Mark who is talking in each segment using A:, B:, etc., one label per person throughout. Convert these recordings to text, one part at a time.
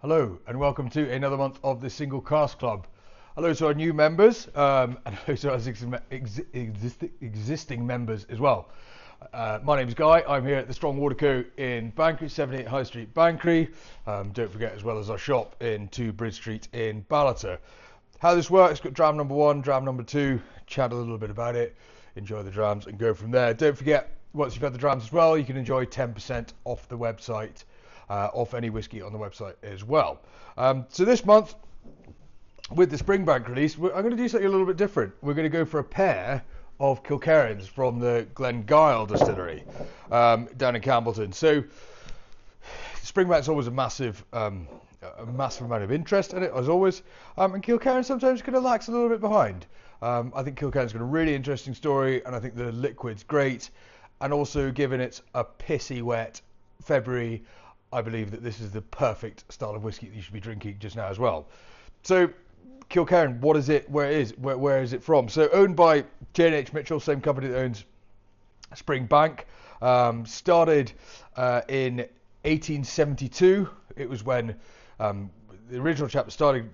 A: Hello and welcome to another month of the Single Cask Club. Hello to our new members and hello to our existing members as well. My name's Guy. I'm here at the Strong Water Co in Banchory, 78 High Street, Banchory. Don't forget, as well as our shop in 2 Bridge Street in Ballater. How this works, got dram number 1, dram number 2, chat a little bit about it, enjoy the drams and go from there. Don't forget, once you've had the drams as well, you can enjoy 10% off the website, off any whiskey on the website as well. So this month, with the Springbank release, I'm going to do something a little bit different. We're going to go for a pair of Kilkerrans from the Glengyle distillery down in Campbellton. So Springbank's always a massive amount of interest in it, as always, and Kilkerran sometimes kind of lags a little bit behind. I think Kilkerran's got a really interesting story, and I think the liquid's great, and also given it's a pissy wet February, I believe that this is the perfect style of whiskey that you should be drinking just now as well. So Kilkerran, what is it? Where is it from? So owned by J&H Mitchell, same company that owns Springbank. Started in 1872. It was when the original chap that started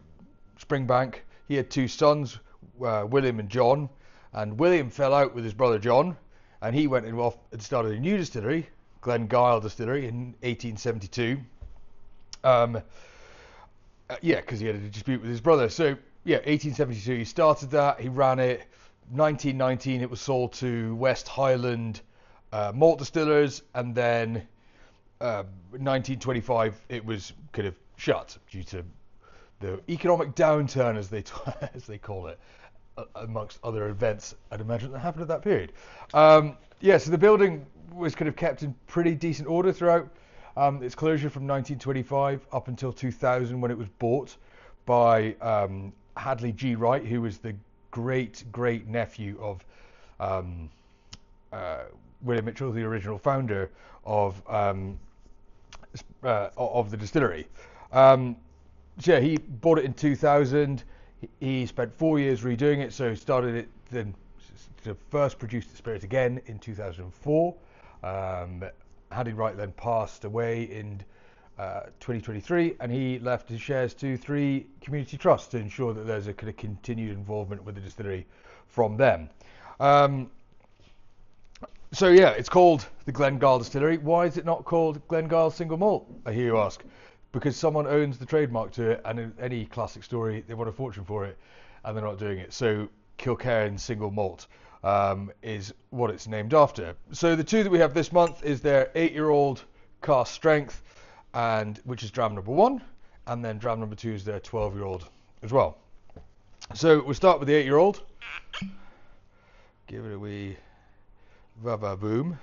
A: Springbank, he had 2 sons, William and John, and William fell out with his brother John, and he went off and started a new distillery, Glengyle Distillery, in 1872. Because he had a dispute with his brother. So, 1872 he started that, he ran it. 1919 it was sold to West Highland malt distillers, and then 1925 it was kind of shut due to the economic downturn, as they call it, amongst other events I'd imagine that happened at that period. So the building was kind of kept in pretty decent order throughout its closure from 1925 up until 2000, when it was bought by Hadley G. Wright, who was the great nephew of William Mitchell, the original founder of the distillery. He bought it in 2000. He spent 4 years redoing it, so he started it then to first produce the spirit again in 2004. Hadley Wright then passed away in 2023, and he left his shares to 3 community trusts to ensure that there's a kind of continued involvement with the distillery from them. It's called the Glengyle Distillery. Why is it not called Glengyle Single Malt, I hear you ask? Because someone owns the trademark to it, and in any classic story, they want a fortune for it, and they're not doing it. So Kilkerran Single Malt is what it's named after. So the 2 that we have this month is their 8-year-old cask strength, and which is dram number 1, and then dram number 2 is their 12-year-old as well. So we'll start with the 8-year-old. Give it a wee va-va-boom.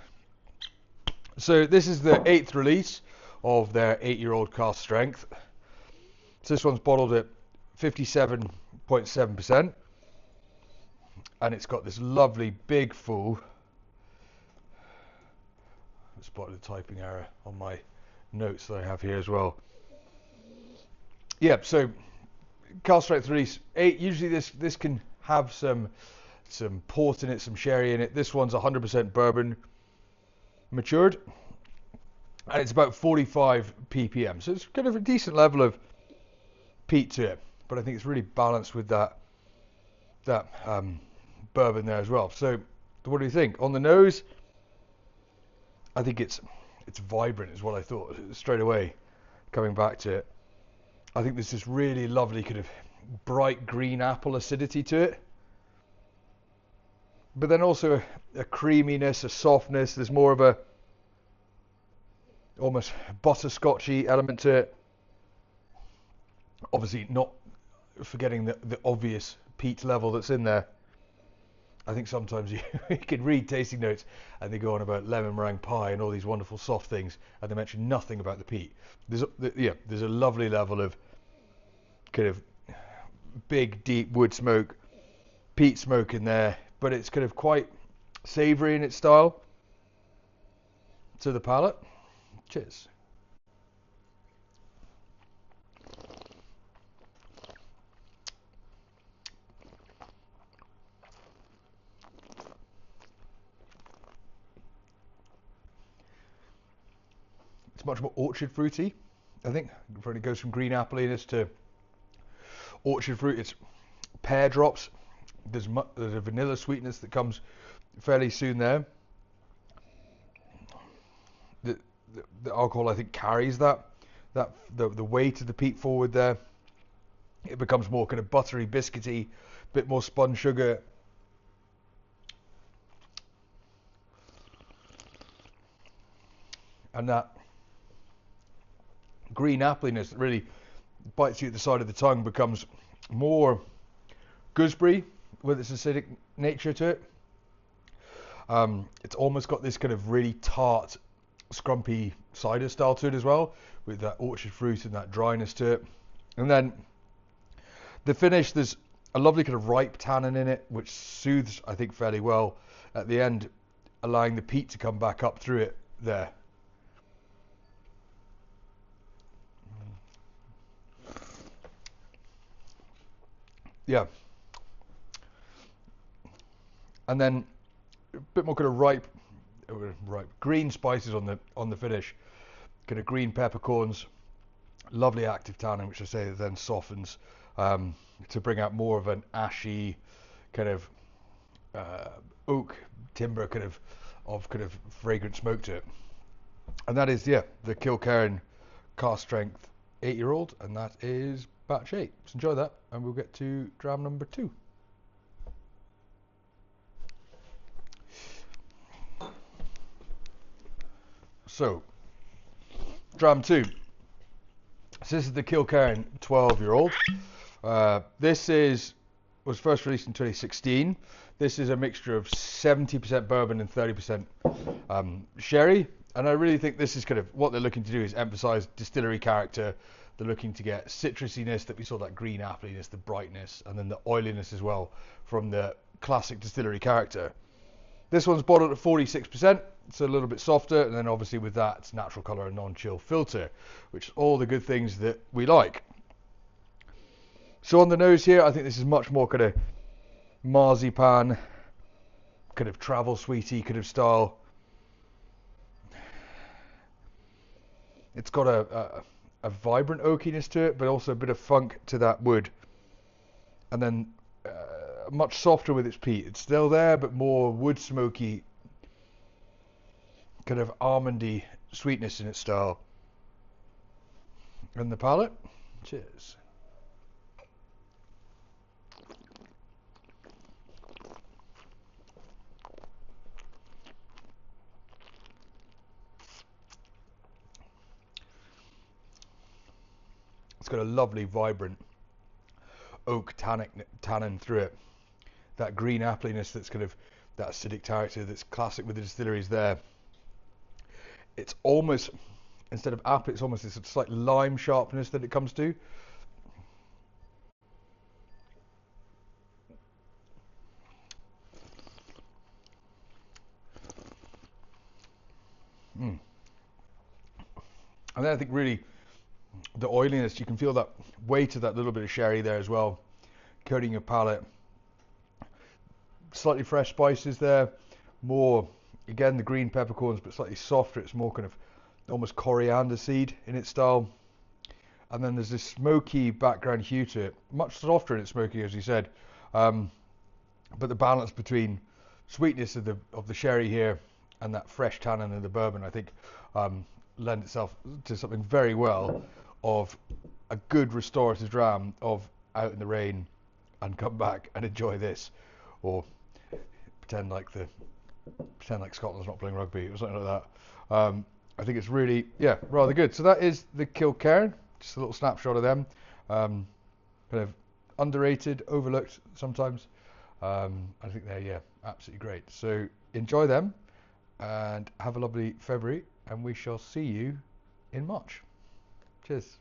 A: So this is the 8th release of their 8-year-old cask strength. So this one's bottled at 57.7%, and it's got this lovely big full. I spotted a typing error on my notes that I have here as well. So cask strength release 8. Usually this can have some port in it, some sherry in it. This one's 100% bourbon matured, and it's about 45 ppm, so it's kind of a decent level of peat to it, but I think it's really balanced with that bourbon there as well. So what do you think? On the nose, I think it's vibrant is what I thought straight away coming back to it. I think there's this really lovely kind of bright green apple acidity to it, but then also a creaminess, a softness. There's more of a almost butterscotchy element to it. Obviously not forgetting the obvious peat level that's in there. I think sometimes you can read tasting notes and they go on about lemon meringue pie and all these wonderful soft things, and they mention nothing about the peat. There's a lovely level of kind of big deep wood smoke, peat smoke in there, but it's kind of quite savoury in its style to the palate. Cheers. It's much more orchard fruity I think it goes from green appliness to orchard fruit. It's pear drops. There's a vanilla sweetness that comes fairly soon there. The alcohol, I think, carries the weight of the peat forward there. It becomes more kind of buttery, biscuity, bit more spun sugar. And that green appliness that really bites you at the side of the tongue becomes more gooseberry with its acidic nature to it. It's almost got this kind of really tart, scrumpy cider style to it as well, with that orchard fruit and that dryness to it. And then the finish, there's a lovely kind of ripe tannin in it, which soothes, I think, fairly well at the end, allowing the peat to come back up through it there. Yeah. And then a bit more kind of ripe green spices on the finish, kind of green peppercorns, lovely active tannin, which I say then softens to bring out more of an ashy kind of oak timber kind of fragrant smoke to it. And that is the Kilkerran cask strength 8-year-old, and that is batch 8. So enjoy that, and we'll get to dram number 2. So, dram 2. So this is the Kilkerran 12-year-old. This was first released in 2016. This is a mixture of 70% bourbon and 30% sherry. And I really think this is kind of what they're looking to do, is emphasize distillery character. They're looking to get citrusiness, that we saw, that green appliness, the brightness, and then the oiliness as well from the classic distillery character. This one's bottled at 46%, so a little bit softer, and then obviously with that, it's natural colour and non-chill filter, which is all the good things that we like. So on the nose here, I think this is much more kind of marzipan, kind of travel sweetie kind of style. It's got a vibrant oakiness to it, but also a bit of funk to that wood. And then much softer with its peat. It's still there, but more wood smoky, kind of almondy sweetness in its style. And the palate. Cheers. It's got a lovely, vibrant oak tannin through it. That green appliness that's kind of that acidic character that's classic with the distilleries there. It's almost, instead of apple, it's almost this slight lime sharpness that it comes to. And then I think really the oiliness, you can feel that weight of that little bit of sherry there as well, coating your palate. Slightly fresh spices there, more, again, the green peppercorns, but slightly softer. It's more kind of almost coriander seed in its style. And then there's this smoky background hue to it, much softer in its smoky, as you said. But the balance between sweetness of the sherry here and that fresh tannin of the bourbon, I think, lend itself to something very well of a good restorative dram of out in the rain and come back and enjoy this, or pretend like Scotland's not playing rugby or something like that. I think it's really, rather good. So that is the Kilkerran, just a little snapshot of them. Kind of underrated, overlooked sometimes. I think they're absolutely great. So enjoy them and have a lovely February, and we shall see you in March. Cheers.